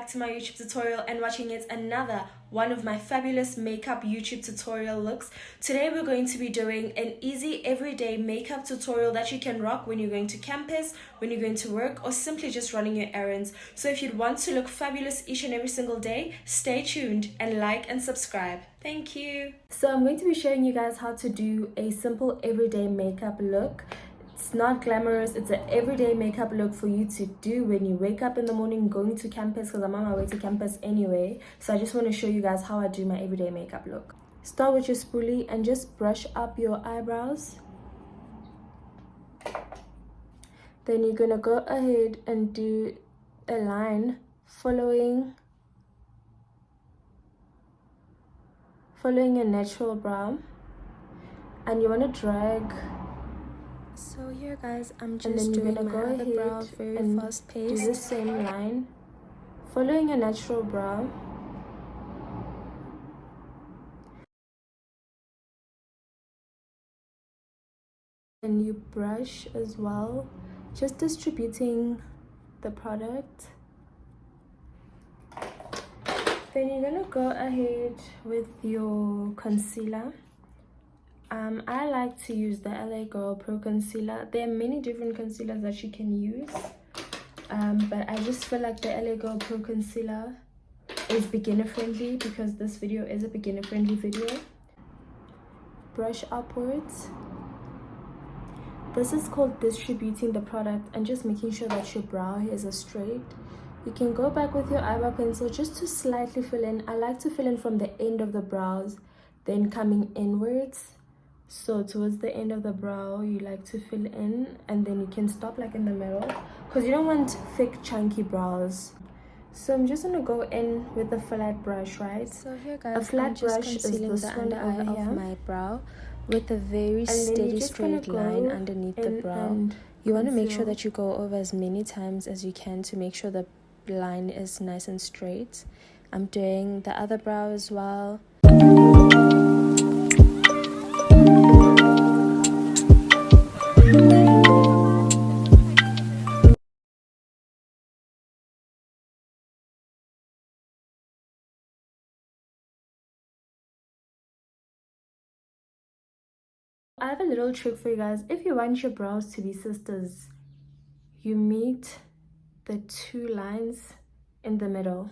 back to my YouTube tutorial and watching yet another one of my fabulous makeup YouTube tutorial looks. Today we're going to be doing an easy everyday makeup tutorial that you can rock when you're going to campus, when you're going to work, or simply just running your errands. So if you'd want to look fabulous each and every single day, stay tuned and like and subscribe. Thank you. So I'm going to be showing you guys how to do a simple everyday makeup look. It's not glamorous, it's an everyday makeup look for you to do when you wake up in the morning going to campus, because I'm on my way to campus anyway. So I just want to show you guys how I do my everyday makeup look. Start with your spoolie and just brush up your eyebrows. Then you're gonna go ahead and do a line following your natural brow, and you want to drag. So here guys, I'm just doing my other brow very fast paced. Do the same line following your natural brow. And you brush as well, just distributing the product. Then you're gonna go ahead with your concealer. I like to use the LA Girl Pro Concealer. There are many different concealers that you can use, but I just feel like the LA Girl Pro Concealer is beginner friendly because this video is a beginner friendly video. Brush upwards. This is called distributing the product and just making sure that your brow hairs are straight. You can go back with your eyebrow pencil just to slightly fill in. I like to fill in from the end of the brows, then coming inwards. So towards the end of the brow, you like to fill in, and then you can stop like in the middle because you don't want thick chunky brows. So I'm just gonna go in with a flat brush, right? So here guys, a flat brush is this one over here of my brow with a very steady straight line underneath the brow. You want to make sure that you go over as many times as you can to make sure the line is nice and straight. I'm doing the other brow as well. I have a little trick for you guys. If you want your brows to be sisters, you meet the two lines in the middle.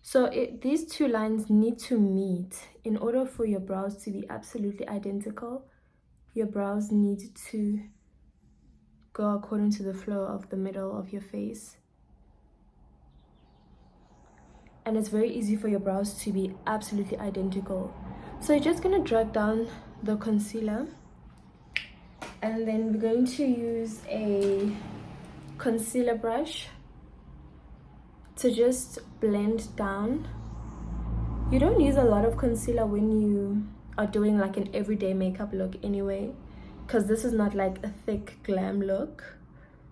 So these two lines need to meet in order for your brows to be absolutely identical. Your brows need to go according to the flow of the middle of your face. And it's very easy for your brows to be absolutely identical. So you're just going to drag down the concealer. And then we're going to use a concealer brush to just blend down. You don't use a lot of concealer when you are doing like an everyday makeup look anyway, because this is not like a thick glam look,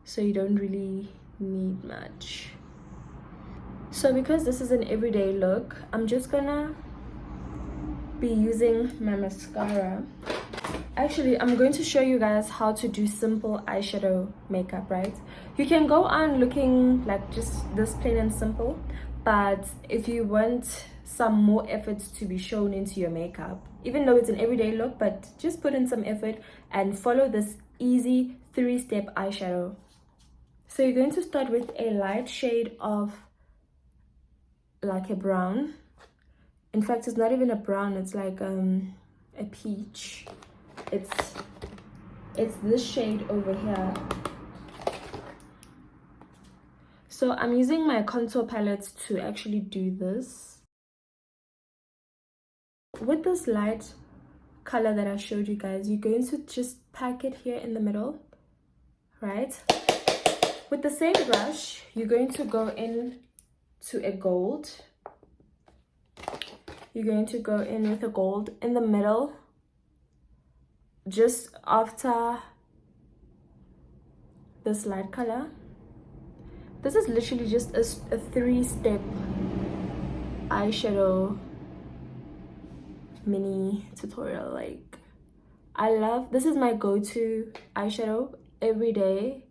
so you don't really need much. So because this is an everyday look, I'm just gonna be using my mascara. Actually, I'm going to show you guys how to do simple eyeshadow makeup, right? You can go on looking like just this plain and simple, but if you want some more efforts to be shown into your makeup, even though it's an everyday look, but just put in some effort and follow this easy 3-step eyeshadow. So you're going to start with a light shade of like a brown. In fact, it's not even a brown, it's like a peach. It's this shade over here. So I'm using my contour palette to actually do this. With this light color that I showed you guys, you're going to just pack it here in the middle, right? With the same brush, you're going to go in to a gold. You're going to go in with a gold in the middle, just after this light color. This is literally just a 3-step eyeshadow mini tutorial. Like, I love this. Is my go-to eyeshadow every day.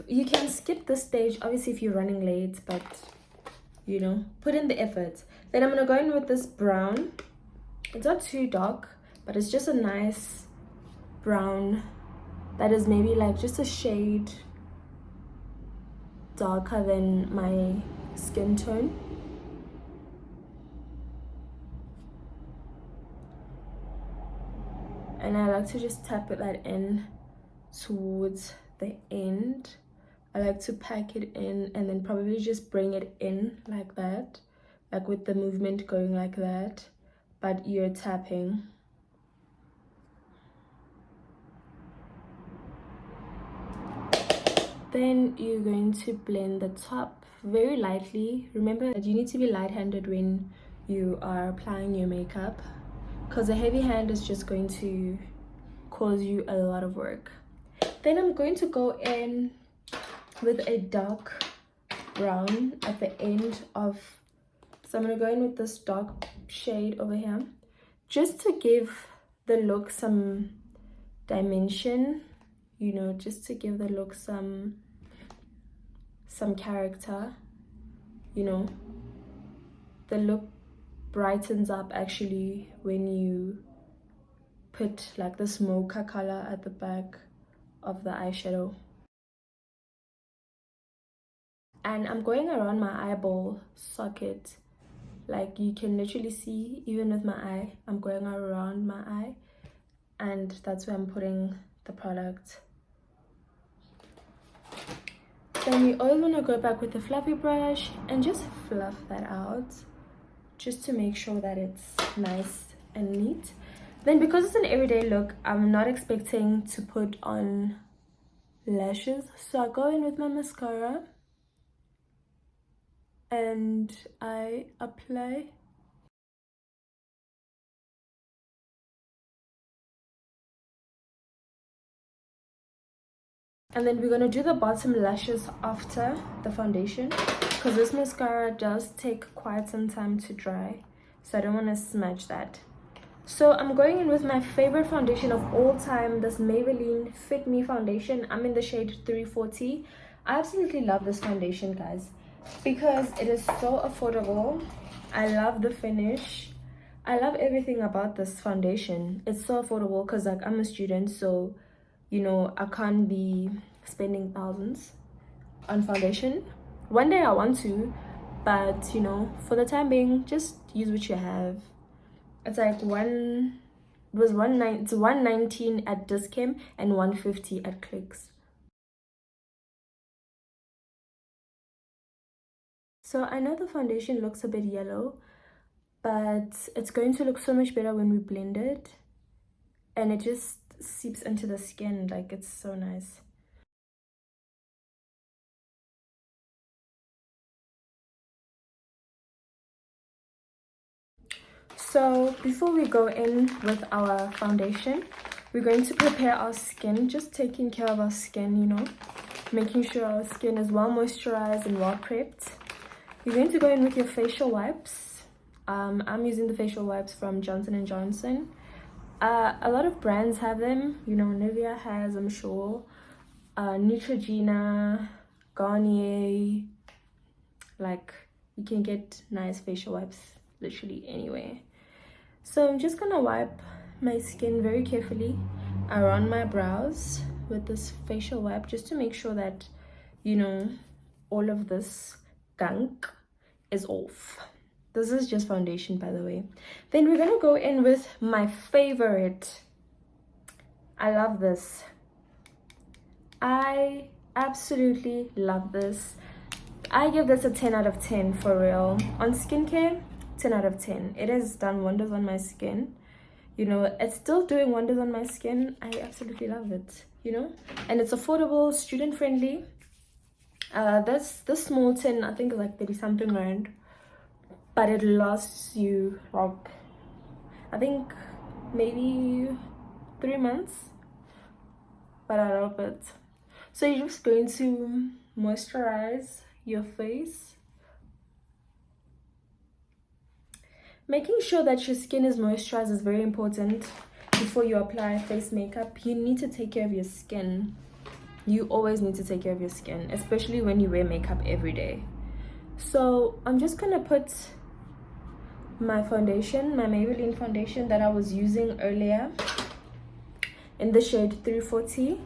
you can skip this stage obviously if you're running late, but you know, put in the effort. Then I'm gonna go in with this brown. It's not too dark, but it's just a nice brown that is maybe like just a shade darker than my skin tone. And I like to just tap that in towards the end. I like to pack it in and then probably just bring it in like that, like with the movement going like that, but you're tapping. Then you're going to blend the top very lightly. Remember that you need to be light-handed when you are applying your makeup, because a heavy hand is just going to cause you a lot of work. Then I'm going to go in with a dark brown at the end of, so I'm going to go in with this dark shade over here just to give the look some dimension, you know, just to give the look some character, you know. The look brightens up actually when you put like this mocha color at the back of the eyeshadow. And I'm going around my eyeball socket, like you can literally see even with my eye, I'm going around my eye, and that's where I'm putting the product. Then you always want to go back with a fluffy brush and just fluff that out, just to make sure that it's nice and neat. Then because it's an everyday look, I'm not expecting to put on lashes, so I go in with my mascara and I apply. And then we're going to do the bottom lashes after the foundation, because this mascara does take quite some time to dry, so I don't want to smudge that. So I'm going in with my favorite foundation of all time, this Maybelline Fit Me foundation. I'm in the shade 340. I absolutely love this foundation, guys, because it is so affordable. I love the finish. I love everything about this foundation. It's so affordable because like I'm a student, so you know, I can't be spending thousands on foundation. One day I want to, but you know, for the time being, just use what you have. It's like it's 119 at Discam and 150 at Clicks. So I know the foundation looks a bit yellow, but it's going to look so much better when we blend it, and it just seeps into the skin, like it's so nice. So before we go in with our foundation, we're going to prepare our skin, just taking care of our skin, you know, making sure our skin is well moisturized and well prepped. You're going to go in with your facial wipes. I'm using the facial wipes from Johnson & Johnson. A lot of brands have them, you know, Nivea has, I'm sure, Neutrogena, Garnier, like you can get nice facial wipes literally anywhere. So I'm just gonna wipe my skin very carefully around my brows with this facial wipe, just to make sure that, you know, all of this gunk is off. This is just foundation, by the way. Then we're gonna go in with my favorite. I love this. I absolutely love this. I give this a 10 out of 10 for real. On skincare, 10 out of 10. It has done wonders on my skin. You know, it's still doing wonders on my skin. I absolutely love it, you know. And it's affordable, student friendly. This small tin, I think, is like 30 something rand, but it lasts you like, I think maybe 3 months, but I love it. So you're just going to moisturize your face, making sure that your skin is moisturized is very important. Before you apply face makeup, you need to take care of your skin. you always need to take care of your skin, especially when you wear makeup every day. So I'm just gonna put my foundation, my Maybelline foundation that I was using earlier, in the shade 340.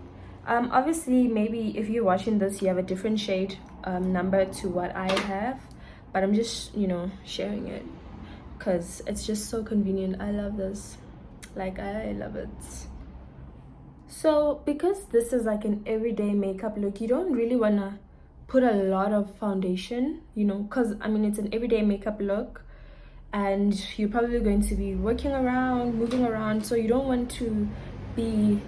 Obviously, maybe if you're watching this, you have a different shade number to what I have, but I'm just, you know, sharing it because it's just so convenient. I love this, like, I love it. So because this is like an everyday makeup look, you don't really want to put a lot of foundation, you know, because I mean, it's an everyday makeup look and you're probably going to be working around, moving around, so you don't want to be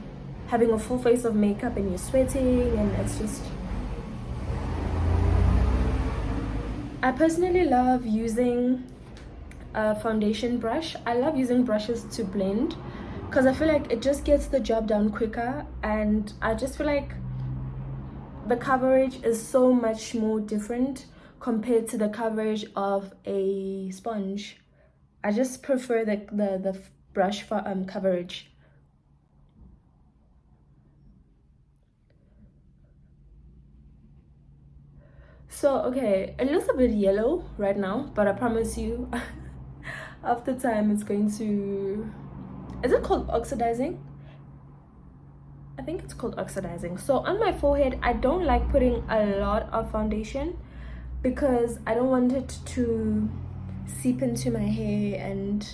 having a full face of makeup and you're sweating, and it's just, I personally love using a foundation brush. I love using brushes to blend because I feel like it just gets the job done quicker, and I just feel like the coverage is so much more different compared to the coverage of a sponge. I just prefer the brush for coverage. So okay, it looks a bit yellow right now, but I promise you after time it's going to, is it called oxidizing? I think it's called oxidizing. So on my forehead, I don't like putting a lot of foundation because I don't want it to seep into my hair, and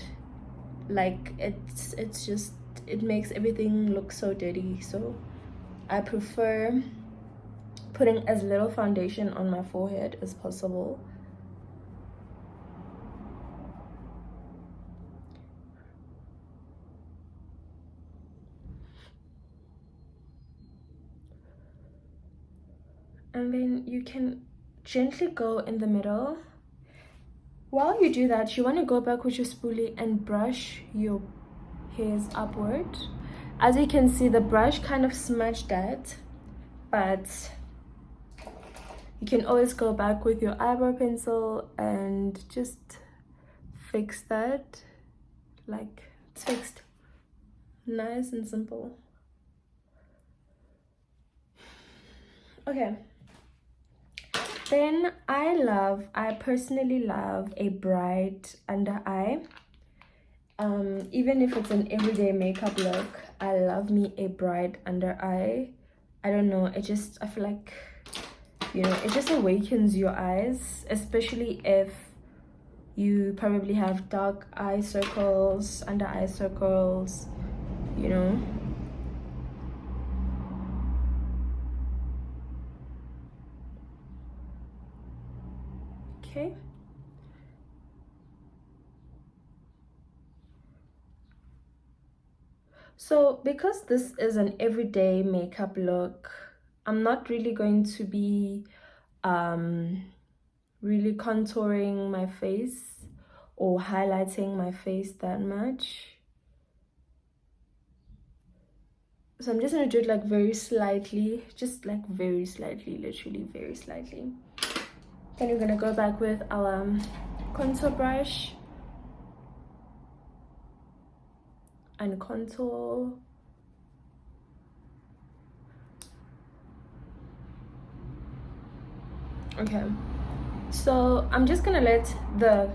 like it's just, it makes everything look so dirty. So I prefer putting as little foundation on my forehead as possible. And then you can gently go in the middle. While you do that, you want to go back with your spoolie and brush your hairs upward. As you can see, the brush kind of smudged that, but you can always go back with your eyebrow pencil and just fix that. Like, it's fixed. Nice and simple. Okay. Then I personally love a bright under eye. Even if it's an everyday makeup look, I love me a bright under eye. I don't know, I feel like, you know, it just awakens your eyes, especially if you probably have dark eye circles, under eye circles, you know. Okay. So because this is an everyday makeup look, I'm not really going to be really contouring my face or highlighting my face that much. So I'm just gonna do it like very slightly, just like very slightly, literally very slightly. Then we're gonna go back with our contour brush and contour. Okay, so I'm just gonna let the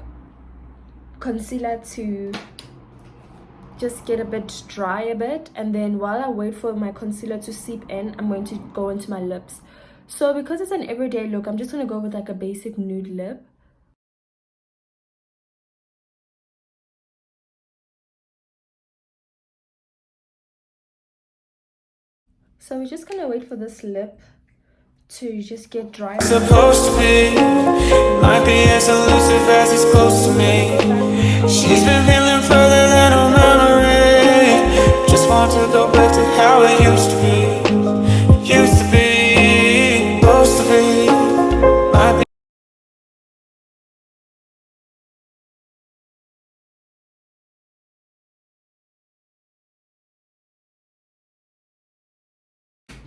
concealer to just get a bit dry a bit, and then while I wait for my concealer to seep in, I'm going to go into my lips. So because it's an everyday look, I'm just gonna go with like a basic nude lip. So we're just gonna wait for this lip to just get dry. Supposed to be, might be as elusive as he's close to me. She's been feeling further than her memory. Just want to go back to how it used to be. Used to be, supposed to be, might be.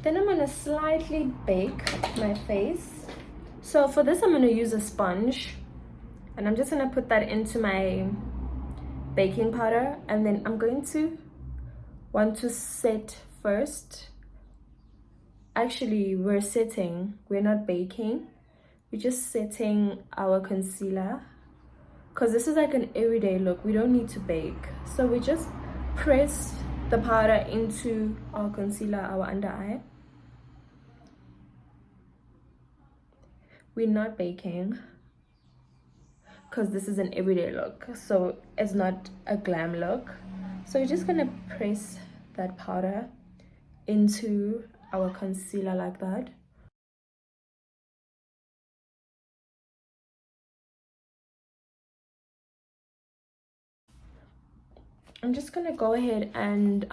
Then I'm gonna slightly bake my face. So for this, I'm gonna use a sponge, and I'm just gonna put that into my baking powder, and then I'm going to want to set first Actually, we're setting, we're not baking. We're just setting our concealer, because this is like an everyday look. We don't need to bake. So we just press the powder into our concealer, our under eye. We're not baking because this is an everyday look, so it's not a glam look. So we're just gonna press that powder into our concealer like that. I'm just gonna go ahead and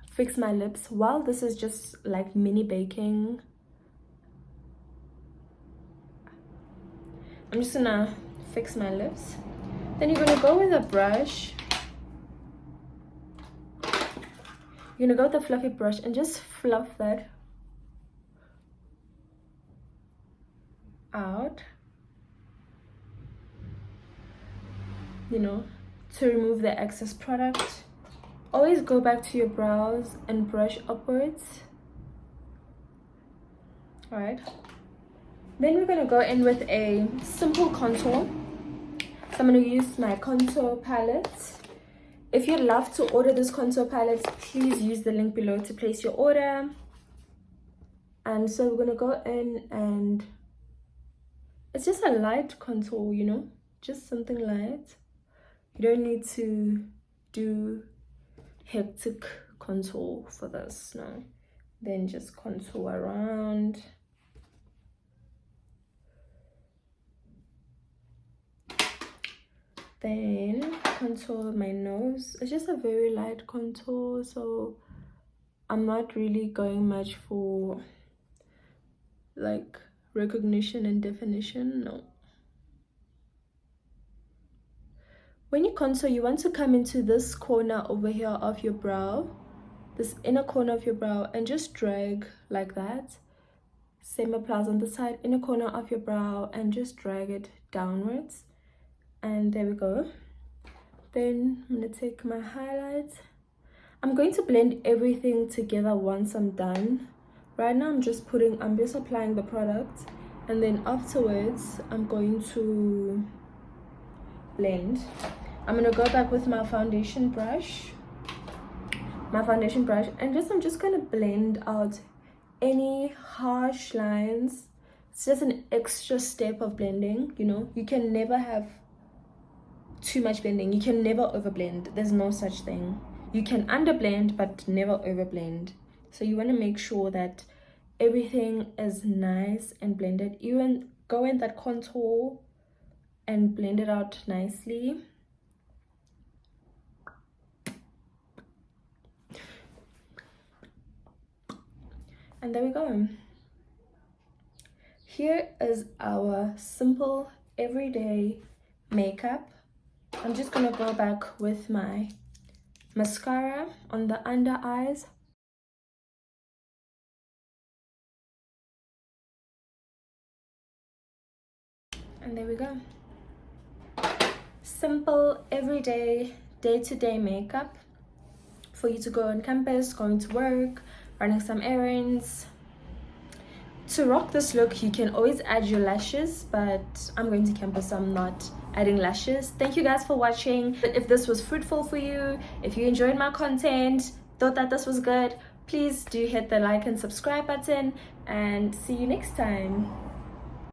fix my lips while this is just like mini baking. I'm just gonna fix my lips. Then you're gonna go with a brush. You're gonna go with a fluffy brush and just fluff that out, you know, to remove the excess product. Always go back to your brows and brush upwards. All right, then we're gonna go in with a simple contour. So I'm gonna use my contour palette. If you'd love to order this contour palette, please use the link below to place your order. And so we're gonna go in, and it's just a light contour, you know, just something light. You don't need to do hectic contour for this, no. Then just contour around. Then contour my nose. It's just a very light contour, so I'm not really going much for like recognition and definition, no. When you contour, you want to come into this corner over here of your brow, this inner corner of your brow, and just drag like that. Same applies on the side, inner corner of your brow, and just drag it downwards. And there we go. Then I'm gonna take my highlight. I'm going to blend everything together once I'm done. Right now I'm just applying the product, and then afterwards I'm going to blend. I'm gonna go back with my foundation brush, and I'm just gonna blend out any harsh lines. It's just an extra step of blending, you know. You can never have too much blending. You can never overblend. There's no such thing. You can underblend but never overblend. So you want to make sure that everything is nice and blended. Even go in that contour and blend it out nicely. And there we go. Here is our simple everyday makeup. I'm just gonna go back with my mascara on the under eyes. And there we go. Simple, everyday, day-to-day makeup for you to go on campus, going to work, running some errands. To rock this look, you can always add your lashes, but I'm going to campus, so I'm not adding lashes. Thank you guys for watching. If this was fruitful for you, if you enjoyed my content, thought that this was good, please do hit the like and subscribe button, and see you next time.